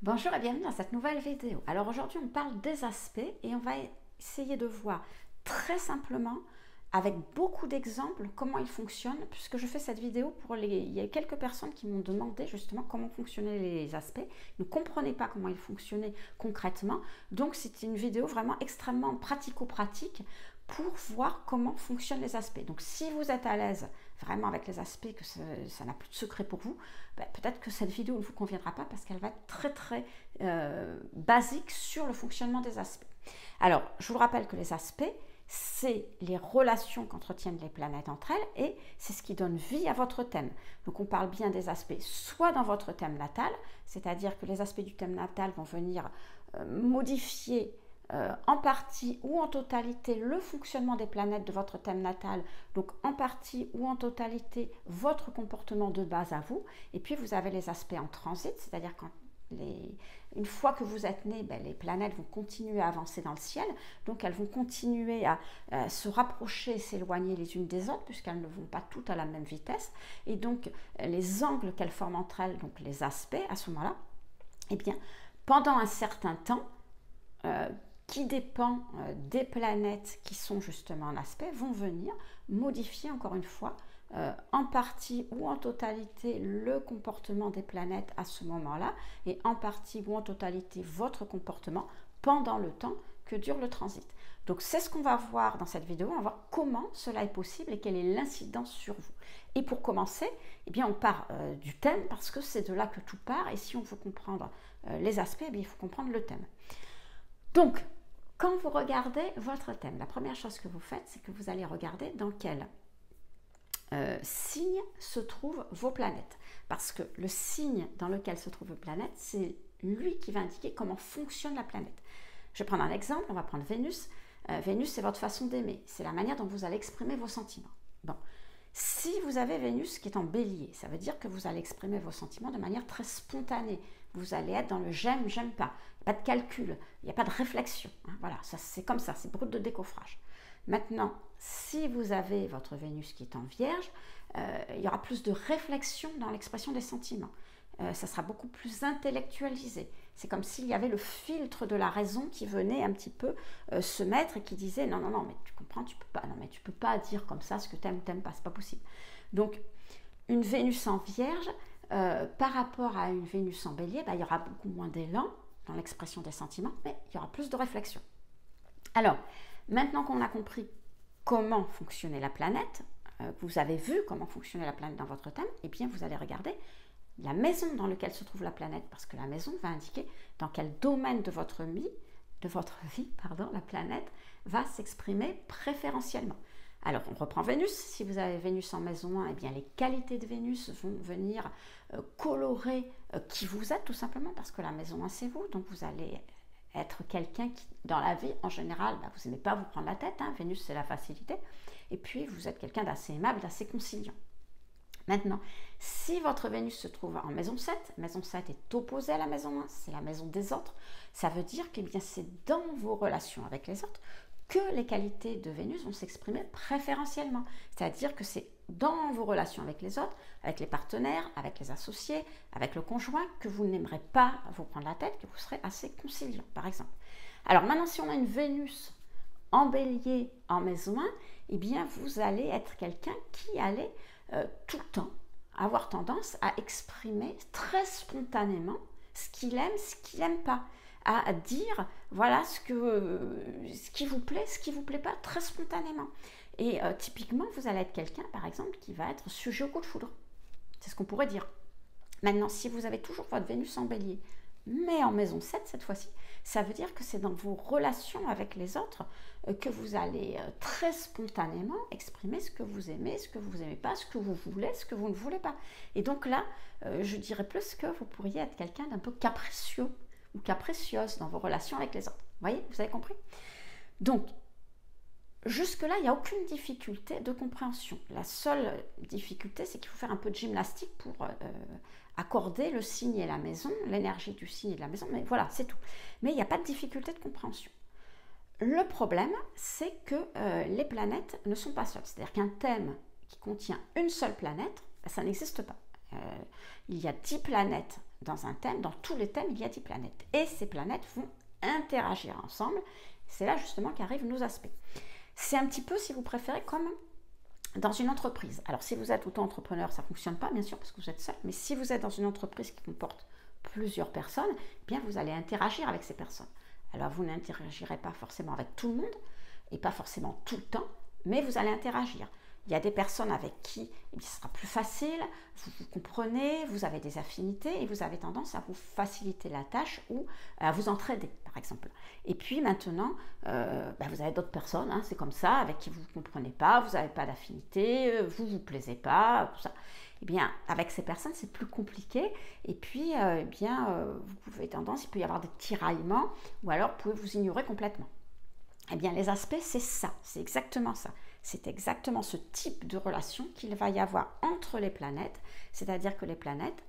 Bonjour et bienvenue dans cette nouvelle vidéo. Alors aujourd'hui on parle des aspects et on va essayer de voir très simplement avec beaucoup d'exemples comment ils fonctionnent, puisque je fais cette vidéo pour il y a quelques personnes qui m'ont demandé justement comment fonctionnaient les aspects. Ils ne comprenaient pas comment ils fonctionnaient concrètement, donc c'est une vidéo vraiment extrêmement pratico-pratique pour voir comment fonctionnent les aspects. Donc si vous êtes à l'aise vraiment avec les aspects, que ça n'a plus de secret pour vous, ben, peut-être que cette vidéo ne vous conviendra pas parce qu'elle va être très basique sur le fonctionnement des aspects. Alors, je vous rappelle que les aspects, c'est les relations qu'entretiennent les planètes entre elles et c'est ce qui donne vie à votre thème. Donc on parle bien des aspects soit dans votre thème natal, c'est-à-dire que les aspects du thème natal vont venir modifier en partie ou en totalité le fonctionnement des planètes de votre thème natal, donc en partie ou en totalité votre comportement de base à vous. Et puis vous avez les aspects en transit, c'est-à-dire quand une fois que vous êtes né, ben, les planètes vont continuer à avancer dans le ciel, donc elles vont continuer à se rapprocher, s'éloigner les unes des autres, puisqu'elles ne vont pas toutes à la même vitesse, et donc les angles qu'elles forment entre elles, donc les aspects à ce moment-là, eh bien, pendant un certain temps, qui dépend des planètes qui sont justement en aspect, vont venir modifier encore une fois en partie ou en totalité le comportement des planètes à ce moment-là et en partie ou en totalité votre comportement pendant le temps que dure le transit. Donc c'est ce qu'on va voir dans cette vidéo, on va voir comment cela est possible et quelle est l'incidence sur vous. Et pour commencer, eh bien on part du thème parce que c'est de là que tout part et si on veut comprendre les aspects, eh bien, il faut comprendre le thème. Donc, quand vous regardez votre thème, la première chose que vous faites, c'est que vous allez regarder dans quel signe se trouvent vos planètes. Parce que le signe dans lequel se trouvent vos planètes, c'est lui qui va indiquer comment fonctionne la planète. Je vais prendre un exemple, on va prendre Vénus. Vénus, c'est votre façon d'aimer, c'est la manière dont vous allez exprimer vos sentiments. Bon, si vous avez Vénus qui est en bélier, ça veut dire que vous allez exprimer vos sentiments de manière très spontanée. Vous allez être dans le j'aime, j'aime pas. Il n'y a pas de calcul, il n'y a pas de réflexion. Hein, voilà, c'est comme ça, c'est brut de décoffrage. Maintenant, si vous avez votre Vénus qui est en Vierge, il y aura plus de réflexion dans l'expression des sentiments. Ça sera beaucoup plus intellectualisé. C'est comme s'il y avait le filtre de la raison qui venait un petit peu se mettre et qui disait non, mais tu comprends, tu peux pas, non, mais tu peux pas dire comme ça ce que t'aimes ou t'aimes pas, c'est pas possible. Donc, une Vénus en Vierge, par rapport à une Vénus en Bélier, il y aura beaucoup moins d'élan dans l'expression des sentiments, mais il y aura plus de réflexion. Alors, maintenant qu'on a compris comment fonctionnait la planète, vous avez vu comment fonctionnait la planète dans votre thème, eh bien vous allez regarder la maison dans laquelle se trouve la planète, parce que la maison va indiquer dans quel domaine de votre vie, la planète va s'exprimer préférentiellement. Alors, on reprend Vénus. Si vous avez Vénus en maison 1, eh bien, les qualités de Vénus vont venir colorer qui vous êtes, tout simplement, parce que la maison 1, c'est vous. Donc, vous allez être quelqu'un qui, dans la vie, en général, vous n'aimez pas vous prendre la tête. Hein. Vénus, c'est la facilité. Et puis, vous êtes quelqu'un d'assez aimable, d'assez conciliant. Maintenant, si votre Vénus se trouve en maison 7 est opposée à la maison 1, c'est la maison des autres, ça veut dire que c'est dans vos relations avec les autres que les qualités de Vénus vont s'exprimer préférentiellement. C'est-à-dire que c'est dans vos relations avec les autres, avec les partenaires, avec les associés, avec le conjoint, que vous n'aimerez pas vous prendre la tête, que vous serez assez conciliant, par exemple. Alors maintenant, si on a une Vénus en Bélier en maison 1, eh bien, vous allez être quelqu'un qui allait tout le temps avoir tendance à exprimer très spontanément ce qu'il aime, ce qu'il n'aime pas, à dire voilà ce qui vous plaît pas, très spontanément. Et typiquement, vous allez être quelqu'un, par exemple, qui va être sujet au coup de foudre. C'est ce qu'on pourrait dire. Maintenant, si vous avez toujours votre Vénus en Bélier, mais en maison 7 cette fois-ci, ça veut dire que c'est dans vos relations avec les autres que vous allez très spontanément exprimer ce que vous aimez, ce que vous n'aimez pas, ce que vous voulez, ce que vous ne voulez pas. Et donc là, je dirais plus que vous pourriez être quelqu'un d'un peu capricieux ou capricieuse dans vos relations avec les autres. Vous voyez, vous avez compris? Donc, jusque-là, il n'y a aucune difficulté de compréhension. La seule difficulté, c'est qu'il faut faire un peu de gymnastique pour accorder le signe et la maison, l'énergie du signe et de la maison, mais voilà, c'est tout. Mais il n'y a pas de difficulté de compréhension. Le problème, c'est que les planètes ne sont pas seules. C'est-à-dire qu'un thème qui contient une seule planète, ça n'existe pas. Il y a 10 planètes dans un thème, dans tous les thèmes, il y a 10 planètes. Et ces planètes vont interagir ensemble. C'est là justement qu'arrivent nos aspects. C'est un petit peu, si vous préférez, comme dans une entreprise. Alors, si vous êtes auto-entrepreneur, ça ne fonctionne pas, bien sûr, parce que vous êtes seul. Mais si vous êtes dans une entreprise qui comporte plusieurs personnes, eh bien, vous allez interagir avec ces personnes. Alors, vous n'interagirez pas forcément avec tout le monde, et pas forcément tout le temps, mais vous allez interagir. Il y a des personnes avec qui eh bien, ce sera plus facile, vous vous comprenez, vous avez des affinités et vous avez tendance à vous faciliter la tâche ou à vous entraider, par exemple. Et puis maintenant, vous avez d'autres personnes, hein, c'est comme ça, avec qui vous ne comprenez pas, vous n'avez pas d'affinité, vous ne vous plaisez pas, tout ça. Eh bien, avec ces personnes, c'est plus compliqué. Et puis, vous pouvez tendance, il peut y avoir des tiraillements ou alors vous pouvez vous ignorer complètement. Eh bien, les aspects, c'est ça, c'est exactement ça. C'est exactement ce type de relation qu'il va y avoir entre les planètes, c'est-à-dire que les planètes,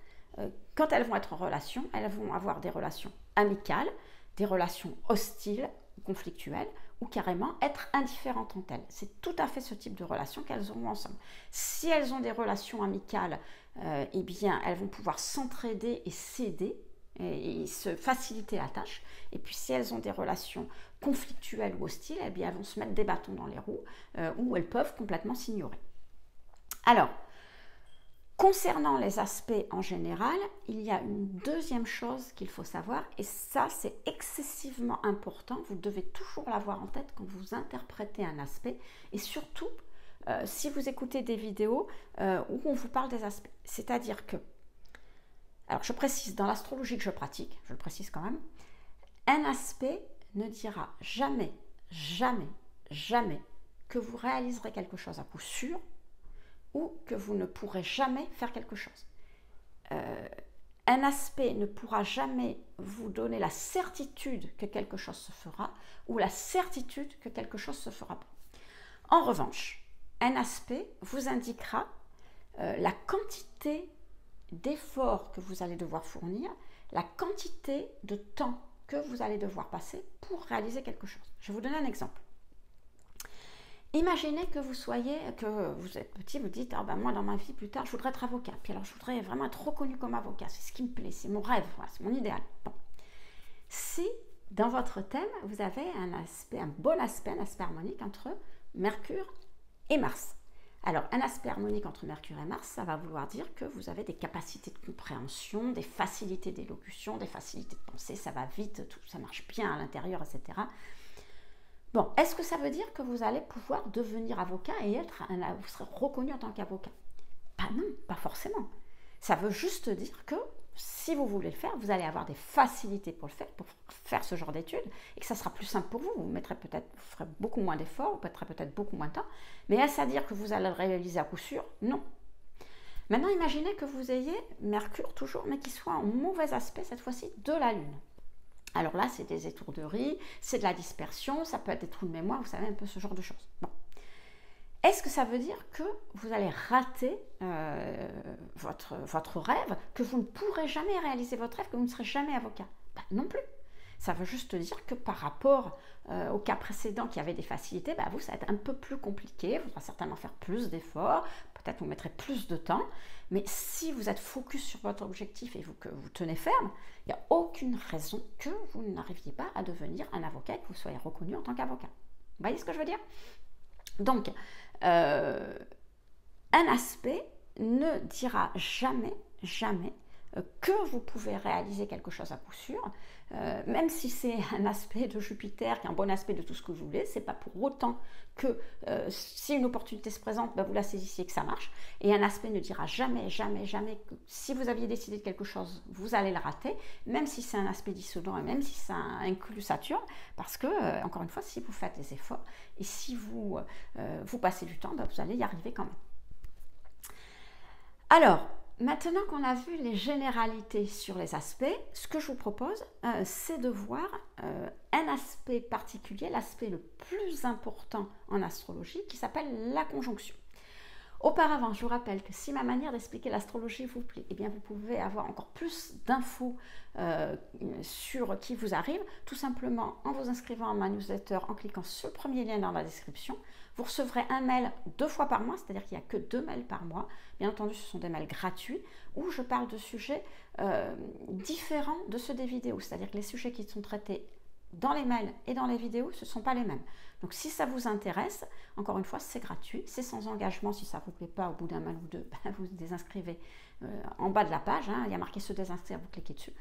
quand elles vont être en relation, elles vont avoir des relations amicales, des relations hostiles, conflictuelles, ou carrément être indifférentes entre elles. C'est tout à fait ce type de relation qu'elles auront ensemble. Si elles ont des relations amicales, eh bien, elles vont pouvoir s'entraider et s'aider, et se faciliter la tâche. Et puis si elles ont des relations conflictuelles ou hostiles, eh bien elles vont se mettre des bâtons dans les roues ou elles peuvent complètement s'ignorer. Alors, concernant les aspects en général, il y a une deuxième chose qu'il faut savoir et ça c'est excessivement important, vous devez toujours l'avoir en tête quand vous interprétez un aspect et surtout si vous écoutez des vidéos où on vous parle des aspects. C'est-à-dire que alors, je précise, dans l'astrologie que je pratique, je le précise quand même, un aspect ne dira jamais, jamais, jamais que vous réaliserez quelque chose à coup sûr ou que vous ne pourrez jamais faire quelque chose. Un aspect ne pourra jamais vous donner la certitude que quelque chose se fera ou la certitude que quelque chose se fera pas. En revanche, un aspect vous indiquera la quantité d'efforts que vous allez devoir fournir, la quantité de temps que vous allez devoir passer pour réaliser quelque chose. Je vais vous donner un exemple. Imaginez que vous êtes petit, vous dites moi dans ma vie plus tard je voudrais être avocat, puis alors je voudrais vraiment être reconnu comme avocat, c'est ce qui me plaît, c'est mon rêve, voilà, c'est mon idéal. Bon. Si dans votre thème vous avez un bon aspect, un aspect harmonique entre Mercure et Mars. Alors, un aspect harmonique entre Mercure et Mars, ça va vouloir dire que vous avez des capacités de compréhension, des facilités d'élocution, des facilités de pensée, ça va vite, tout, ça marche bien à l'intérieur, etc. Bon, est-ce que ça veut dire que vous allez pouvoir devenir avocat et vous serez reconnu en tant qu'avocat? Non, pas forcément. Ça veut juste dire que si vous voulez le faire, vous allez avoir des facilités pour le faire, pour faire ce genre d'études, et que ça sera plus simple pour vous. Vous ferez beaucoup moins d'efforts, vous mettrez peut-être beaucoup moins de temps, mais est-ce à dire que vous allez le réaliser à coup sûr? Non. Maintenant, imaginez que vous ayez Mercure toujours, mais qui soit en mauvais aspect, cette fois-ci, de la Lune. Alors là, c'est des étourderies, c'est de la dispersion, ça peut être des trous de mémoire, vous savez, un peu ce genre de choses. Bon. Est-ce que ça veut dire que vous allez rater votre rêve, que vous ne pourrez jamais réaliser votre rêve, que vous ne serez jamais avocat? Non plus. Ça veut juste dire que par rapport au cas précédent qui avait des facilités, vous, ça va être un peu plus compliqué, vous devrez certainement faire plus d'efforts, peut-être vous mettrez plus de temps, mais si vous êtes focus sur votre objectif et que vous tenez ferme, il n'y a aucune raison que vous n'arriviez pas à devenir un avocat et que vous soyez reconnu en tant qu'avocat. Vous voyez ce que je veux dire? Donc, un aspect ne dira jamais, jamais que vous pouvez réaliser quelque chose à coup sûr, même si c'est un aspect de Jupiter, qui est un bon aspect de tout ce que vous voulez, c'est pas pour autant que si une opportunité se présente, vous la saisissiez et que ça marche. Et un aspect ne dira jamais, jamais, jamais que si vous aviez décidé de quelque chose, vous allez le rater, même si c'est un aspect dissonant et même si ça inclut Saturne, parce que, encore une fois, si vous faites des efforts et si vous passez du temps, vous allez y arriver quand même. Alors, maintenant qu'on a vu les généralités sur les aspects, ce que je vous propose, c'est de voir un aspect particulier, l'aspect le plus important en astrologie, qui s'appelle la conjonction. Auparavant, je vous rappelle que si ma manière d'expliquer l'astrologie vous plaît, eh bien vous pouvez avoir encore plus d'infos sur qui vous arrive, tout simplement en vous inscrivant à ma newsletter, en cliquant sur le premier lien dans la description. Vous recevrez un mail 2 fois par mois, c'est-à-dire qu'il n'y a que 2 mails par mois. Bien entendu, ce sont des mails gratuits où je parle de sujets différents de ceux des vidéos, c'est-à-dire que les sujets qui sont traités dans les mails et dans les vidéos, ce ne sont pas les mêmes. Donc si ça vous intéresse, encore une fois, c'est gratuit, c'est sans engagement. Si ça ne vous plaît pas, au bout d'un mail ou deux, vous désinscrivez en bas de la page, il y a marqué se désinscrire, vous cliquez dessus.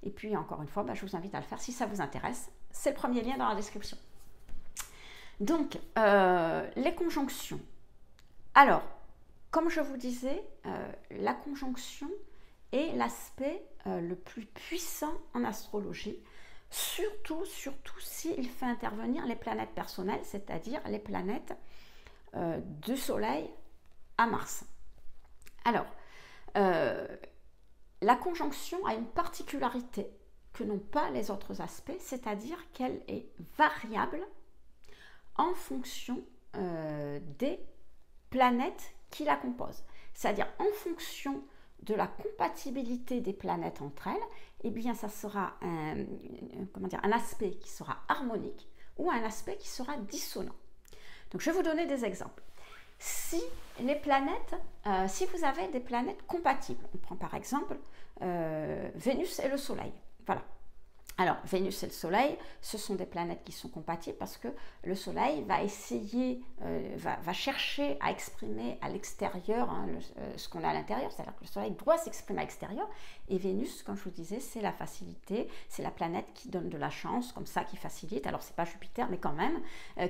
Et puis encore une fois, je vous invite à le faire si ça vous intéresse. C'est le premier lien dans la description. Donc, les conjonctions. Alors, comme je vous disais, la conjonction est l'aspect le plus puissant en astrologie, surtout s'il fait intervenir les planètes personnelles, c'est-à-dire les planètes du Soleil à Mars. Alors, la conjonction a une particularité que n'ont pas les autres aspects, c'est-à-dire qu'elle est variable en fonction des planètes qui la composent. C'est-à-dire en fonction de la compatibilité des planètes entre elles, eh bien ça sera un aspect qui sera harmonique ou un aspect qui sera dissonant. Donc je vais vous donner des exemples. Si les planètes, si vous avez des planètes compatibles, on prend par exemple Vénus et le Soleil, voilà. Alors, Vénus et le Soleil, ce sont des planètes qui sont compatibles parce que le Soleil va essayer, va chercher à exprimer à l'extérieur ce qu'on a à l'intérieur, c'est-à-dire que le Soleil doit s'exprimer à l'extérieur. Et Vénus, comme je vous disais, c'est la facilité, c'est la planète qui donne de la chance, comme ça, qui facilite. Alors, c'est pas Jupiter, mais quand même,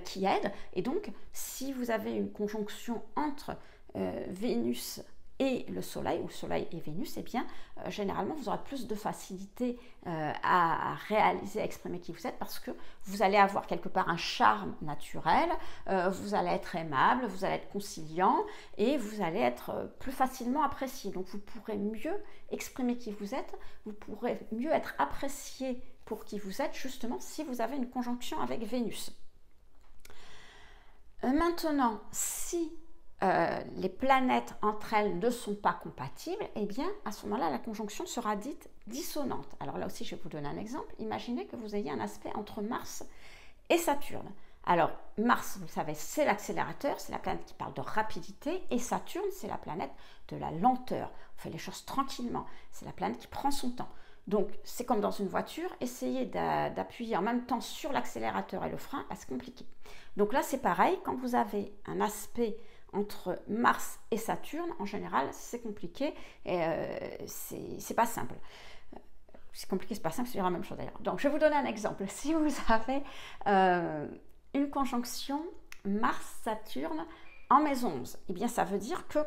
qui aide. Et donc, si vous avez une conjonction entre Vénus et le Soleil, ou Soleil et Vénus, eh bien, généralement, vous aurez plus de facilité à réaliser, à exprimer qui vous êtes, parce que vous allez avoir quelque part un charme naturel, vous allez être aimable, vous allez être conciliant, et vous allez être plus facilement apprécié. Donc, vous pourrez mieux exprimer qui vous êtes, vous pourrez mieux être apprécié pour qui vous êtes, justement, si vous avez une conjonction avec Vénus. Maintenant, si les planètes entre elles ne sont pas compatibles, eh bien à ce moment-là la conjonction sera dite dissonante. Alors là aussi je vais vous donner un exemple. Imaginez que vous ayez un aspect entre Mars et Saturne. Alors Mars, vous le savez, c'est l'accélérateur, c'est la planète qui parle de rapidité, et Saturne, c'est la planète de la lenteur. On fait les choses tranquillement, c'est la planète qui prend son temps. Donc c'est comme dans une voiture, essayer d'appuyer en même temps sur l'accélérateur et le frein, c'est compliqué. Donc là c'est pareil, quand vous avez un aspect entre Mars et Saturne, en général, c'est compliqué et c'est pas simple. C'est compliqué, c'est pas simple, c'est la même chose d'ailleurs. Donc, je vais vous donner un exemple. Si vous avez une conjonction Mars-Saturne en maison 11, eh bien, ça veut dire que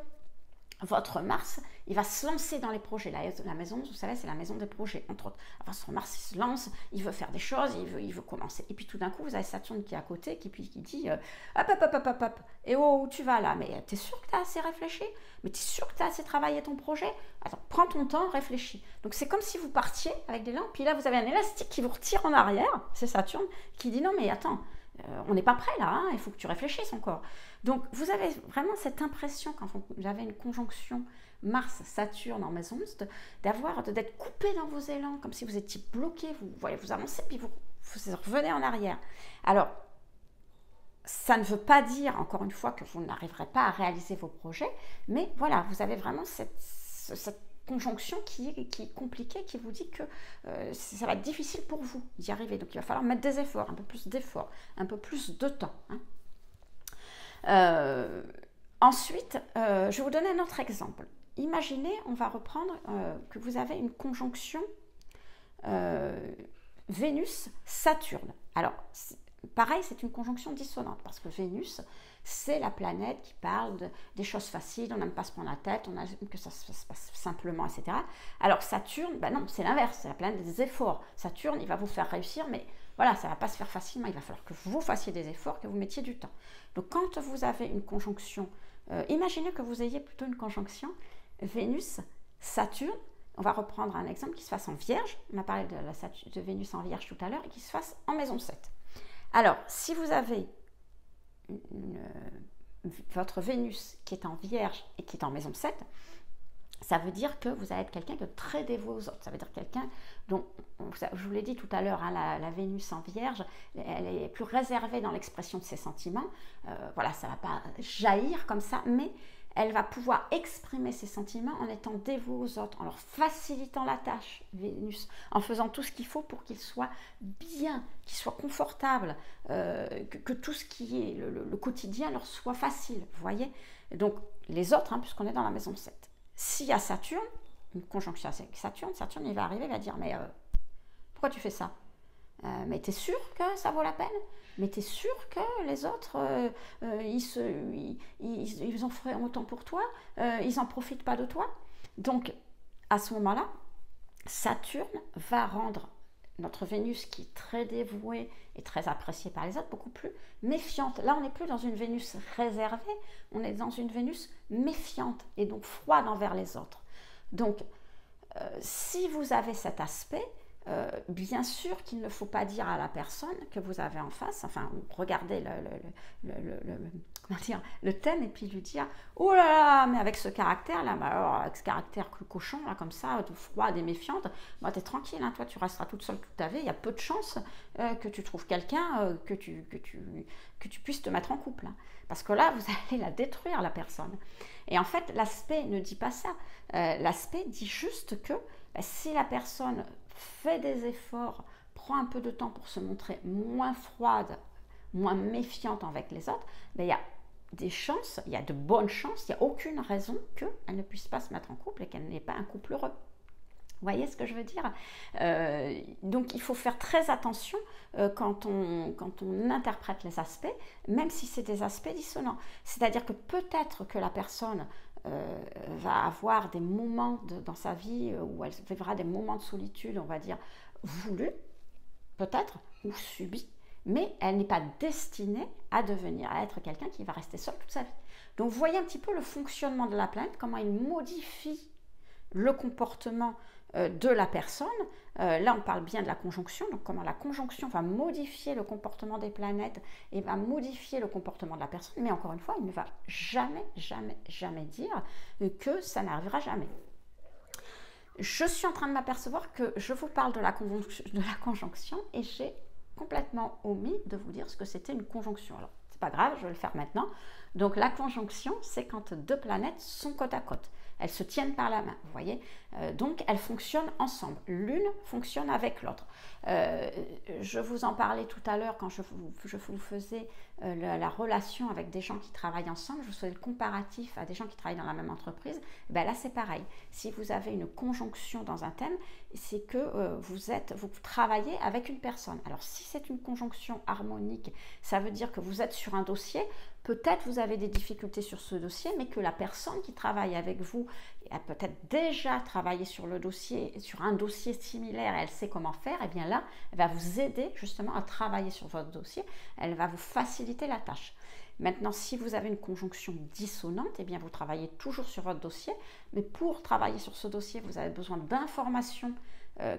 votre Mars, il va se lancer dans les projets. La maison, vous savez, c'est la maison des projets, entre autres. Votre Mars, il se lance, il veut faire des choses, il veut commencer. Et puis tout d'un coup, vous avez Saturne qui est à côté, qui dit hop, et oh, où tu vas là? Mais t'es sûr que tu as assez réfléchi? Mais t'es sûr que tu as assez travaillé ton projet? Attends, prends ton temps, réfléchis. Donc c'est comme si vous partiez avec des lampes, puis là, vous avez un élastique qui vous retire en arrière, c'est Saturne, qui dit non, mais attends, on n'est pas prêt là, il faut que tu réfléchisses encore. Donc vous avez vraiment cette impression, quand vous avez une conjonction Mars-Saturne en maison 11, d'être coupé dans vos élans, comme si vous étiez bloqué, vous avancez, puis vous revenez en arrière. Alors, ça ne veut pas dire, encore une fois, que vous n'arriverez pas à réaliser vos projets, mais voilà, vous avez vraiment cette conjonction qui est compliquée, qui vous dit que ça va être difficile pour vous d'y arriver. Donc il va falloir mettre des efforts, un peu plus d'efforts, un peu plus de temps. Ensuite, je vais vous donner un autre exemple. Imaginez, on va reprendre que vous avez une conjonction Vénus-Saturne. Alors, pareil, c'est une conjonction dissonante parce que Vénus, c'est la planète qui parle des choses faciles, on n'aime pas se prendre la tête, on aime que ça se passe simplement, etc. Alors Saturne, non, c'est l'inverse, c'est la planète des efforts. Saturne, il va vous faire réussir, mais voilà, ça ne va pas se faire facilement, il va falloir que vous fassiez des efforts, que vous mettiez du temps. Donc quand vous avez une conjonction, imaginez que vous ayez plutôt une conjonction Vénus-Saturne, on va reprendre un exemple qui se fasse en Vierge, on a parlé de Vénus en Vierge tout à l'heure, et qui se fasse en maison 7. Alors, si vous avez une votre Vénus qui est en Vierge et qui est en maison 7, ça veut dire que vous allez être quelqu'un de très dévoué aux autres. Ça veut dire quelqu'un dont, je vous l'ai dit tout à l'heure, hein, la Vénus en Vierge, elle est plus réservée dans l'expression de ses sentiments. Voilà, ça ne va pas jaillir comme ça, mais elle va pouvoir exprimer ses sentiments en étant dévouée aux autres, en leur facilitant la tâche, Vénus, en faisant tout ce qu'il faut pour qu'ils soient bien, qu'ils soient confortables, que tout ce qui est le quotidien leur soit facile, vous voyez. Donc les autres, hein, puisqu'on est dans la maison 7. S'il y a Saturne, une conjonction avec Saturne, Saturne il va arriver, il va dire mais pourquoi tu fais ça? Mais t'es sûr que ça vaut la peine? Mais t'es sûr que les autres, ils en feraient autant pour toi? Ils n'en profitent pas de toi? Donc, à ce moment-là, Saturne va rendre notre Vénus, qui est très dévouée et très appréciée par les autres, beaucoup plus méfiante. Là, on n'est plus dans une Vénus réservée, on est dans une Vénus méfiante et donc froide envers les autres. Donc, si vous avez cet aspect, bien sûr qu'il ne faut pas dire à la personne que vous avez en face, enfin, regardez le thème et puis lui dire « Oh là là, mais avec ce caractère-là, alors, avec ce caractère cochon, là, comme ça, tout froide et méfiante, bah, t'es tranquille, hein, toi, tu resteras toute seule toute ta vie, il y a peu de chances que tu trouves quelqu'un, que tu puisses te mettre en couple. Hein. Parce que là, vous allez la détruire, la personne. » Et en fait, l'aspect ne dit pas ça. L'aspect dit juste que si la personne fait des efforts, prend un peu de temps pour se montrer moins froide, moins méfiante avec les autres, il y a des chances, il y a de bonnes chances, il n'y a aucune raison qu'elle ne puisse pas se mettre en couple et qu'elle n'ait pas un couple heureux. Vous voyez ce que je veux dire? Donc il faut faire très attention quand on interprète les aspects, même si c'est des aspects dissonants. C'est-à-dire que peut-être que la personne va avoir des moments dans sa vie où elle vivra des moments de solitude, on va dire, voulus, peut-être, ou subis, mais elle n'est pas destinée à être quelqu'un qui va rester seul toute sa vie. Donc vous voyez un petit peu le fonctionnement de la planète, comment il modifie le comportement de la personne. Là, on parle bien de la conjonction, donc comment la conjonction va modifier le comportement des planètes et va modifier le comportement de la personne. Mais encore une fois, il ne va jamais, jamais, jamais dire que ça n'arrivera jamais. Je suis en train de m'apercevoir que je vous parle de la conjonction et j'ai complètement omis de vous dire ce que c'était une conjonction. Alors, c'est pas grave, je vais le faire maintenant. Donc, la conjonction, c'est quand deux planètes sont côte à côte. Elles se tiennent par la main, vous voyez. Donc, elles fonctionnent ensemble. L'une fonctionne avec l'autre. Je vous en parlais tout à l'heure quand je vous faisais la relation avec des gens qui travaillent ensemble. Je vous faisais le comparatif à des gens qui travaillent dans la même entreprise. Ben là, c'est pareil. Si vous avez une conjonction dans un thème, c'est que vous travaillez avec une personne. Alors, si c'est une conjonction harmonique, ça veut dire que vous êtes sur un dossier. Peut-être vous avez des difficultés sur ce dossier, mais que la personne qui travaille avec vous a peut-être déjà travaillé sur le dossier, sur un dossier similaire et elle sait comment faire, et bien là, elle va vous aider justement à travailler sur votre dossier, elle va vous faciliter la tâche. Maintenant, si vous avez une conjonction dissonante, et bien vous travaillez toujours sur votre dossier, mais pour travailler sur ce dossier, vous avez besoin d'informations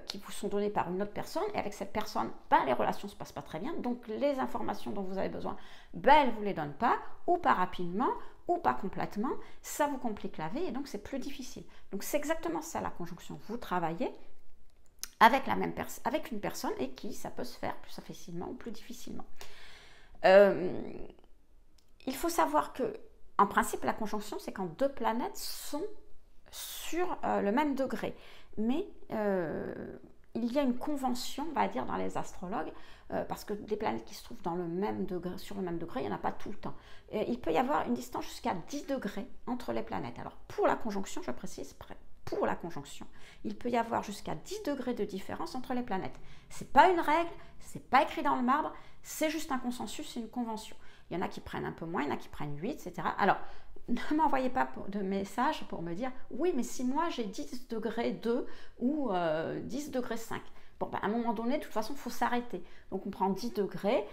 qui vous sont données par une autre personne, et avec cette personne, les relations ne se passent pas très bien, donc les informations dont vous avez besoin, elle ne vous les donne pas, ou pas rapidement, ou pas complètement, ça vous complique la vie, et donc c'est plus difficile. Donc c'est exactement ça la conjonction, vous travaillez avec une personne, et qui ça peut se faire plus facilement ou plus difficilement. Il faut savoir que, en principe, la conjonction, c'est quand deux planètes sont sur le même degré. Mais il y a une convention, on va dire, dans les astrologues, parce que des planètes qui se trouvent sur le même degré, il n'y en a pas tout le temps. Il peut y avoir une distance jusqu'à 10 degrés entre les planètes. Alors, pour la conjonction, je précise, pour la conjonction, il peut y avoir jusqu'à 10 degrés de différence entre les planètes. Ce n'est pas une règle, ce n'est pas écrit dans le marbre, c'est juste un consensus, c'est une convention. Il y en a qui prennent un peu moins, il y en a qui prennent 8, etc. Alors, ne m'envoyez pas de message pour me dire « Oui, mais si moi j'ai 10 degrés 2 ou 10 degrés 5 ». Bon, à un moment donné, de toute façon, il faut s'arrêter. Donc, on prend 10 degrés.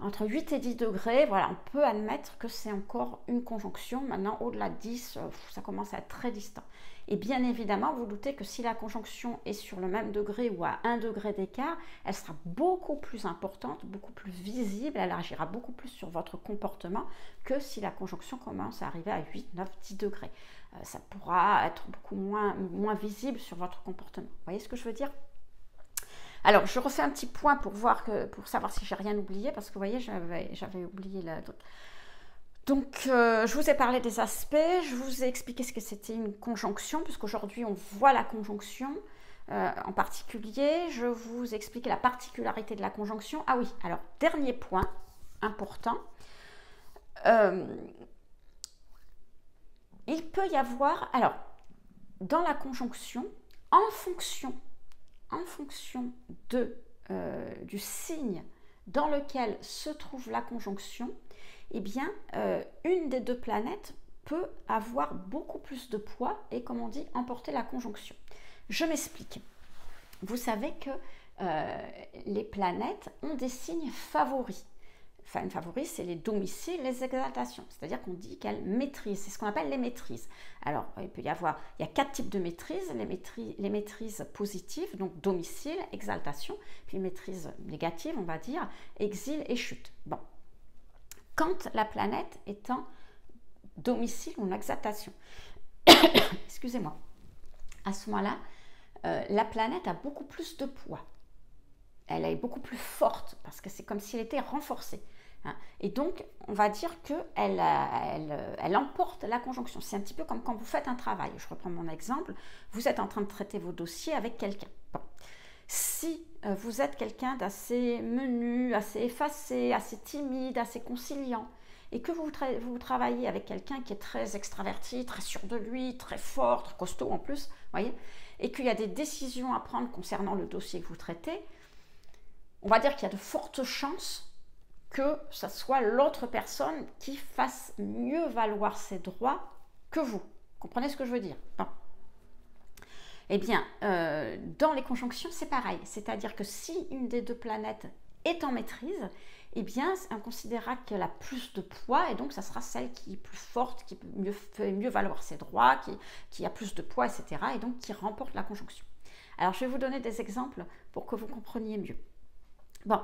entre 8 et 10 degrés, voilà, on peut admettre que c'est encore une conjonction. Maintenant, au-delà de 10, ça commence à être très distant. Et bien évidemment, vous doutez que si la conjonction est sur le même degré ou à 1 degré d'écart, elle sera beaucoup plus importante, beaucoup plus visible, elle agira beaucoup plus sur votre comportement que si la conjonction commence à arriver à 8, 9, 10 degrés. Ça pourra être beaucoup moins visible sur votre comportement. Vous voyez ce que je veux dire? Alors, je refais un petit point pour savoir si j'ai rien oublié, parce que vous voyez, j'avais oublié la... Donc, je vous ai parlé des aspects, je vous ai expliqué ce que c'était une conjonction, puisqu'aujourd'hui, on voit la conjonction en particulier. Je vous ai expliqué la particularité de la conjonction. Ah oui, alors, dernier point important. Il peut y avoir, alors, dans la conjonction, en fonction du signe dans lequel se trouve la conjonction, eh bien, une des deux planètes peut avoir beaucoup plus de poids et, comme on dit, emporter la conjonction. Je m'explique. Vous savez que les planètes ont des signes favoris. Enfin, une favoris, c'est les domiciles, les exaltations. C'est-à-dire qu'on dit qu'elles maîtrisent. C'est ce qu'on appelle les maîtrises. Alors, il y a 4 types de maîtrises. Les maîtrises positives, donc domicile, exaltation, puis maîtrise négative, on va dire, exil et chute. Bon. Quand la planète est en domicile ou en exaltation, excusez-moi, à ce moment-là, la planète a beaucoup plus de poids. Elle est beaucoup plus forte parce que c'est comme si elle était renforcée. Hein. Et donc, on va dire qu'elle emporte la conjonction. C'est un petit peu comme quand vous faites un travail. Je reprends mon exemple. Vous êtes en train de traiter vos dossiers avec quelqu'un. Bon. Si vous êtes quelqu'un d'assez menu, assez effacé, assez timide, assez conciliant, et que vous travaillez avec quelqu'un qui est très extraverti, très sûr de lui, très fort, très costaud en plus, voyez, et qu'il y a des décisions à prendre concernant le dossier que vous traitez, on va dire qu'il y a de fortes chances que ce soit l'autre personne qui fasse mieux valoir ses droits que vous. Comprenez ce que je veux dire? Bon. Eh bien, dans les conjonctions, c'est pareil. C'est-à-dire que si une des deux planètes est en maîtrise, eh bien, on considérera qu'elle a plus de poids et donc ça sera celle qui est plus forte, qui fait mieux valoir ses droits, qui a plus de poids, etc. et donc qui remporte la conjonction. Alors, je vais vous donner des exemples pour que vous compreniez mieux. Bon,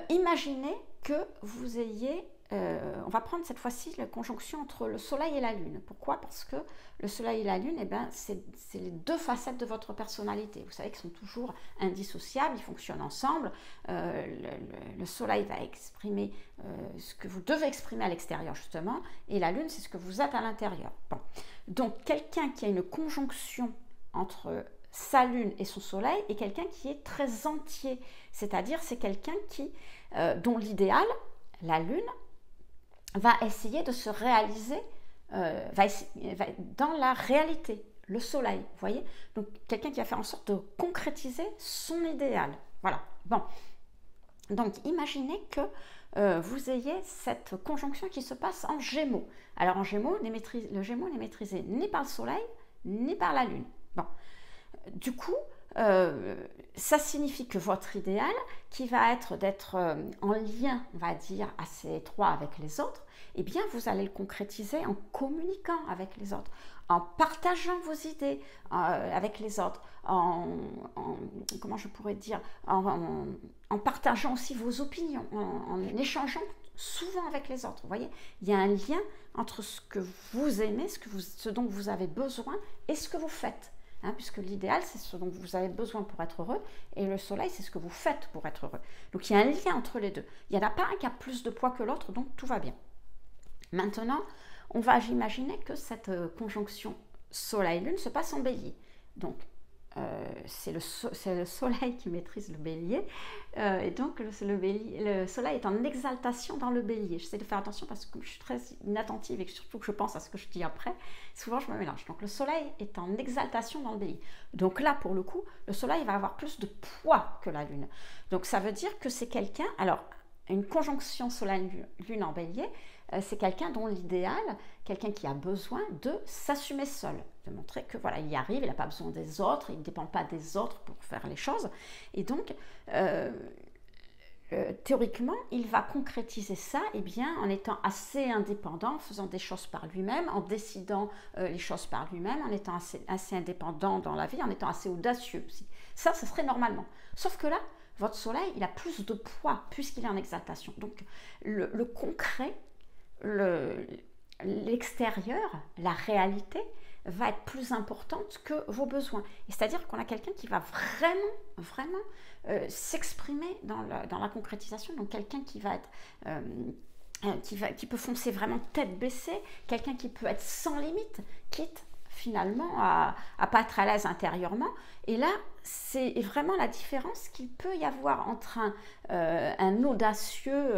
imaginez que vous ayez, on va prendre cette fois-ci la conjonction entre le Soleil et la Lune. Pourquoi? Parce que le Soleil et la Lune, eh ben, c'est les deux facettes de votre personnalité. Vous savez qu'ils sont toujours indissociables, ils fonctionnent ensemble. Le Soleil va exprimer ce que vous devez exprimer à l'extérieur, justement, et la Lune, c'est ce que vous êtes à l'intérieur. Bon. Donc, quelqu'un qui a une conjonction entre sa lune et son soleil est quelqu'un qui est très entier, c'est-à-dire c'est quelqu'un dont l'idéal, la lune, va essayer de se réaliser dans la réalité, le soleil, vous voyez, donc quelqu'un qui va faire en sorte de concrétiser son idéal, voilà, bon, donc imaginez que vous ayez cette conjonction qui se passe en Gémeaux. Alors en Gémeaux, le Gémeaux n'est maîtrisé ni par le soleil, ni par la lune, bon. Du coup, ça signifie que votre idéal, qui va être d'être en lien, on va dire, assez étroit avec les autres, eh bien, vous allez le concrétiser en communiquant avec les autres, en partageant vos idées avec les autres, comment je pourrais dire, en partageant aussi vos opinions, en échangeant souvent avec les autres. Vous voyez, il y a un lien entre ce que vous aimez, ce dont vous avez besoin et ce que vous faites. Hein, puisque l'idéal, c'est ce dont vous avez besoin pour être heureux, et le soleil, c'est ce que vous faites pour être heureux. Donc, il y a un lien entre les deux. Il n'y en a pas un qui a plus de poids que l'autre, donc tout va bien. Maintenant, on va imaginer que cette conjonction soleil-lune se passe en bélier. Donc, c'est le soleil qui maîtrise le bélier, et donc le soleil est en exaltation dans le bélier. J'essaie de faire attention parce que comme je suis très inattentive et que surtout que je pense à ce que je dis après, souvent je me mélange. Donc le soleil est en exaltation dans le bélier. Donc là, pour le coup, le soleil va avoir plus de poids que la lune. Donc ça veut dire que c'est quelqu'un, alors une conjonction soleil-lune en bélier, c'est quelqu'un dont l'idéal, quelqu'un qui a besoin de s'assumer seul, de montrer que voilà, il y arrive, il n'a pas besoin des autres, il ne dépend pas des autres pour faire les choses. Et donc, théoriquement, il va concrétiser ça bien, en étant assez indépendant, en faisant des choses par lui-même, en décidant les choses par lui-même, en étant assez indépendant dans la vie, en étant assez audacieux aussi. Ça, ce serait normalement. Sauf que là, votre soleil, il a plus de poids puisqu'il est en exaltation. Donc, le concret, l'extérieur, la réalité, va être plus importante que vos besoins. C'est-à-dire qu'on a quelqu'un qui va vraiment s'exprimer dans la concrétisation, donc quelqu'un qui va être qui peut foncer vraiment tête baissée, quelqu'un qui peut être sans limite, quitte finalement à pas être à l'aise intérieurement. Et là, c'est vraiment la différence qu'il peut y avoir entre un audacieux,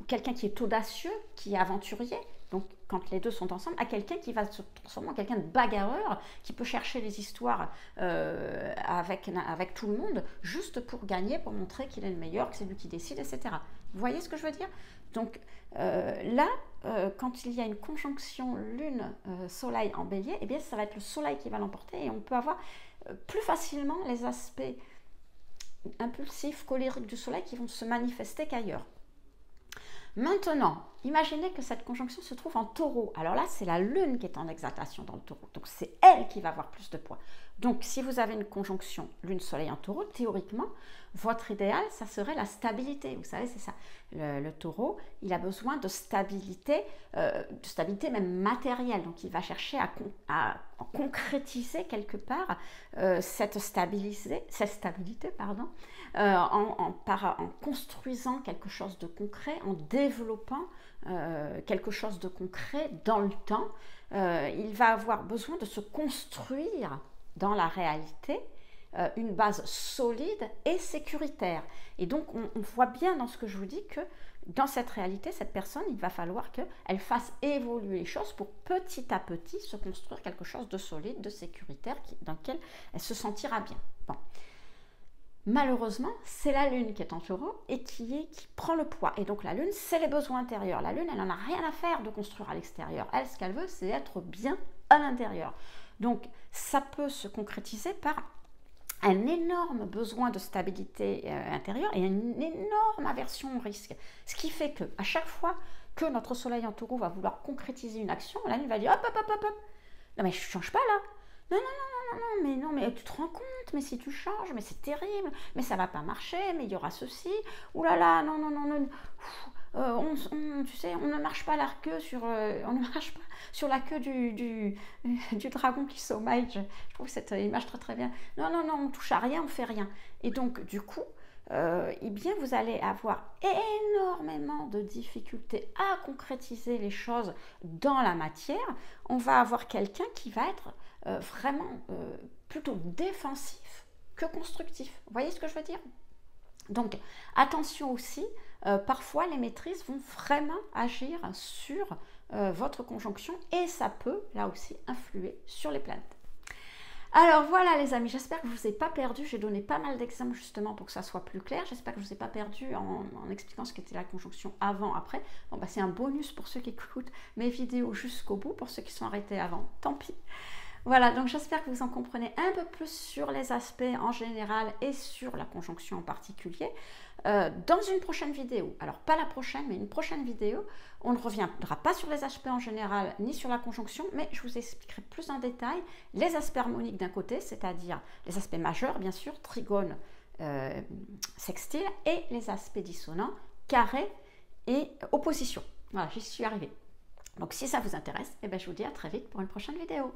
quelqu'un qui est audacieux, qui est aventurier, donc quand les deux sont ensemble, à quelqu'un qui va se transformer en quelqu'un de bagarreur, qui peut chercher les histoires avec tout le monde, juste pour gagner, pour montrer qu'il est le meilleur, que c'est lui qui décide, etc. Vous voyez ce que je veux dire? Donc là, quand il y a une conjonction Lune-Soleil en Bélier, eh bien ça va être le Soleil qui va l'emporter et on peut avoir plus facilement les aspects impulsifs, colériques du Soleil qui vont se manifester qu'ailleurs. Maintenant, imaginez que cette conjonction se trouve en Taureau. Alors là, c'est la Lune qui est en exaltation dans le Taureau. Donc c'est elle qui va avoir plus de poids. Donc si vous avez une conjonction Lune-Soleil en Taureau, théoriquement, votre idéal, ça serait la stabilité. Vous savez, c'est ça. Le Taureau, il a besoin de stabilité même matérielle. Donc il va chercher à concrétiser quelque part cette stabilité, en construisant quelque chose de concret, en développant quelque chose de concret dans le temps. Il va avoir besoin de se construire dans la réalité une base solide et sécuritaire. Et donc, on voit bien dans ce que je vous dis que dans cette réalité, cette personne, il va falloir qu'elle fasse évoluer les choses pour petit à petit se construire quelque chose de solide, de sécuritaire, dans lequel elle se sentira bien. Bon. Malheureusement, c'est la Lune qui est en Taureau et qui prend le poids. Et donc la Lune, c'est les besoins intérieurs. La Lune, elle n'en a rien à faire de construire à l'extérieur. Elle, ce qu'elle veut, c'est être bien à l'intérieur. Donc, ça peut se concrétiser par un énorme besoin de stabilité intérieure et une énorme aversion au risque. Ce qui fait qu'à chaque fois que notre Soleil en Taureau va vouloir concrétiser une action, la Lune va dire hop. Non mais je ne change pas là. Non, mais tu te rends compte, mais si tu changes, mais c'est terrible, mais ça va pas marcher, mais il y aura ceci, oulala, non, tu sais, on ne marche pas la queue on ne marche pas sur la queue du dragon qui sommeille. Je trouve cette image très très bien. Non, on touche à rien, on fait rien. Et donc, du coup, eh bien, vous allez avoir énormément de difficultés à concrétiser les choses dans la matière. On va avoir quelqu'un qui va être vraiment plutôt défensif que constructif. Vous voyez ce que je veux dire? Donc, attention aussi, parfois les maîtrises vont vraiment agir sur votre conjonction et ça peut, là aussi, influer sur les planètes. Alors voilà les amis, j'espère que je ne vous ai pas perdu, j'ai donné pas mal d'exemples justement pour que ça soit plus clair, j'espère que je ne vous ai pas perdu en expliquant ce qu'était la conjonction avant, après. Bon bah c'est un bonus pour ceux qui écoutent mes vidéos jusqu'au bout, pour ceux qui sont arrêtés avant, tant pis. Voilà, donc j'espère que vous en comprenez un peu plus sur les aspects en général et sur la conjonction en particulier. Dans une prochaine vidéo, alors pas la prochaine, mais une prochaine vidéo, on ne reviendra pas sur les aspects en général ni sur la conjonction, mais je vous expliquerai plus en détail les aspects harmoniques d'un côté, c'est-à-dire les aspects majeurs, bien sûr, trigone, sextile, et les aspects dissonants, carré et opposition. Voilà, j'y suis arrivée. Donc si ça vous intéresse, eh bien, je vous dis à très vite pour une prochaine vidéo.